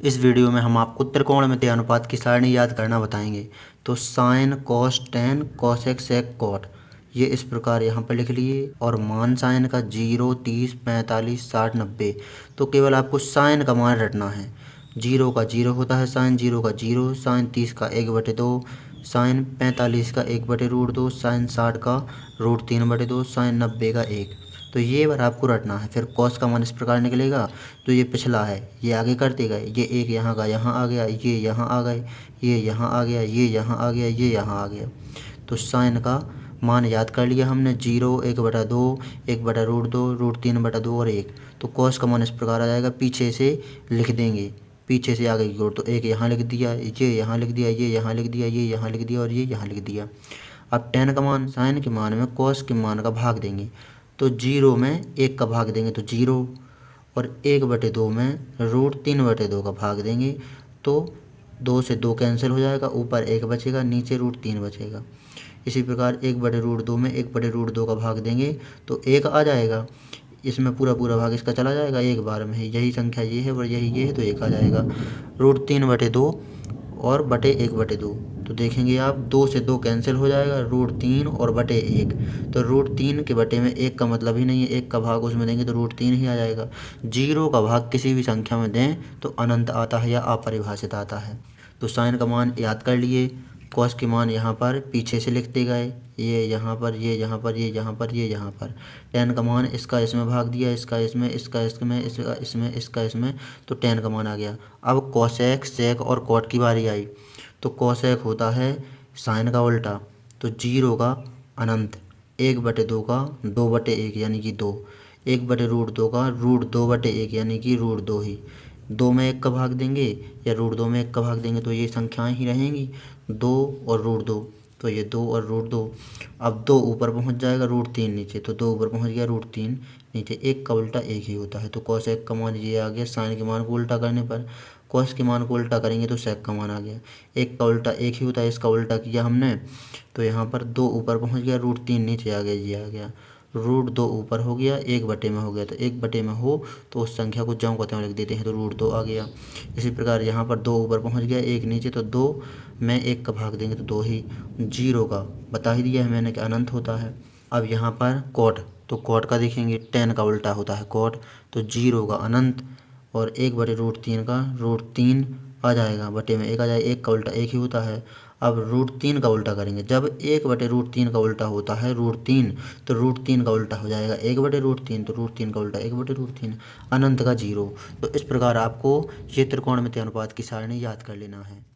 इस वीडियो में हम आपको त्रिकोणमितीय अनुपात की सारणी याद करना बताएंगे। तो sine cos tan cosec sec cot ये इस प्रकार यहाँ पर लिख लिए और मान साइन का 0 30 45 60 90। तो केवल आपको साइन का मान रटना है। 0 का 0 होता है साइन 0 का 0, साइन 30 का 1/2, साइन 45 का 1/√2, साइन 60 का √3/2, साइन 90 का 1। तो ये बार आपको रटना है। फिर कॉस का मान इस प्रकार निकलेगा। तो ये पिछला है, ये आगे करते गए, ये एक यहाँ का यहाँ आ गया, ये यहाँ आ गए, ये यहाँ आ गया, ये यहाँ आ गया, ये यहाँ आ गया। तो साइन का मान याद कर लिया हमने 0 1/2 1/√2 √3/2 और 1। तो कॉस का मान इस प्रकार आ जाएगा। पीछे से लिख देंगे, पीछे से आगे की ओर। तो एक यहाँ लिख दिया, ये यहाँ लिख दिया, ये यहाँ लिख दिया, ये यहाँ लिख दिया और ये यहाँ लिख दिया। अब टेन का मान साइन के मान में कॉस के मान का भाग देंगे। तो 0 में 1 का भाग देंगे तो 0 और 1/2 में √3/2 का भाग देंगे। तो 2 से 2 कैंसिल हो जाएगा, ऊपर 1 बचेगा, नीचे √3 बचेगा। इसी प्रकार 1/√2 में 1/√2 का भाग देंगे तो 1 आ जाएगा। इसमें पूरा पूरा भाग इसका चला जाएगा, एक बार में ही यही संख्या ये है और यही ये है तो 1 आ जाएगा। √3/2 और बटे 1/2। तो देखेंगे आप 2 से 2 कैंसिल हो जाएगा, √3 और बटे 1। तो √3 के बटे में 1 का मतलब ही नहीं है, 1 का भाग उसमें देंगे तो √3 ही आ जाएगा। 0 का भाग किसी भी संख्या में दें तो अनंत आता है या अपरिभाषित आता है। तो साइन का मान याद कर लिए, कॉस के मान यहाँ पर पीछे से लिखते गए, ये यहाँ पर, ये यहाँ पर, ये यहाँ पर, ये यहाँ पर। टेन का मान इसका इसमें भाग दिया, इसका इसमें, इसका इसमें, इसका इसमें, इसका इसमें। तो टेन का मान आ गया। अब कॉसेक सेक और कॉट की बारी आई। तो कॉसेक होता है साइन का उल्टा। तो 0 का अनंत, 1/2 का 2/1 यानी कि 2, 1/√2 का √2/1 यानी कि √2 ही। 2 में 1 का भाग देंगे या √2 में 1 का भाग देंगे तो ये संख्याएं ही रहेंगी, 2 और √2। तो ये 2 और √2। अब 2 ऊपर पहुंच जाएगा, √3 नीचे। तो 2 ऊपर पहुंच गया, √3 नीचे। 1 का उल्टा 1 ही होता है। तो कॉसेक का मान ये आ गया। साइन के मान को उल्टा करने पर कॉस के मान को उल्टा करेंगे तो सेक का मान आ गया। 1 का उल्टा 1 ही होता है, इसका उल्टा किया हमने तो यहाँ पर 2 ऊपर पहुँच गया, √3 नीचे आ गया, ये आ गया। √2 ऊपर हो गया, 1/में हो गया। तो 1/में हो तो उस संख्या को ज्यों का त्यों लिख देते हैं, तो √2 आ गया। इसी प्रकार यहाँ पर 2 ऊपर पहुँच गया, 1 नीचे। तो 2 में 1 का भाग देंगे तो 2 ही। 0 का बता ही दिया है मैंने कि अनंत होता है। अब यहाँ पर कॉट, तो कॉट का देखेंगे, टेन का उल्टा होता है कॉट। तो 0 का अनंत और 1/√3 का √3 आ जाएगा, बटे में 1 आ जाएगा। 1 का उल्टा 1 ही होता है। अब √3 का उल्टा करेंगे। जब 1/√3 का उल्टा होता है √3 तो √3 का उल्टा हो जाएगा 1/√3। तो √3 का उल्टा 1/√3, अनंत का 0। तो इस प्रकार आपको ये त्रिकोणमितीय अनुपात की सारणी याद कर लेना है।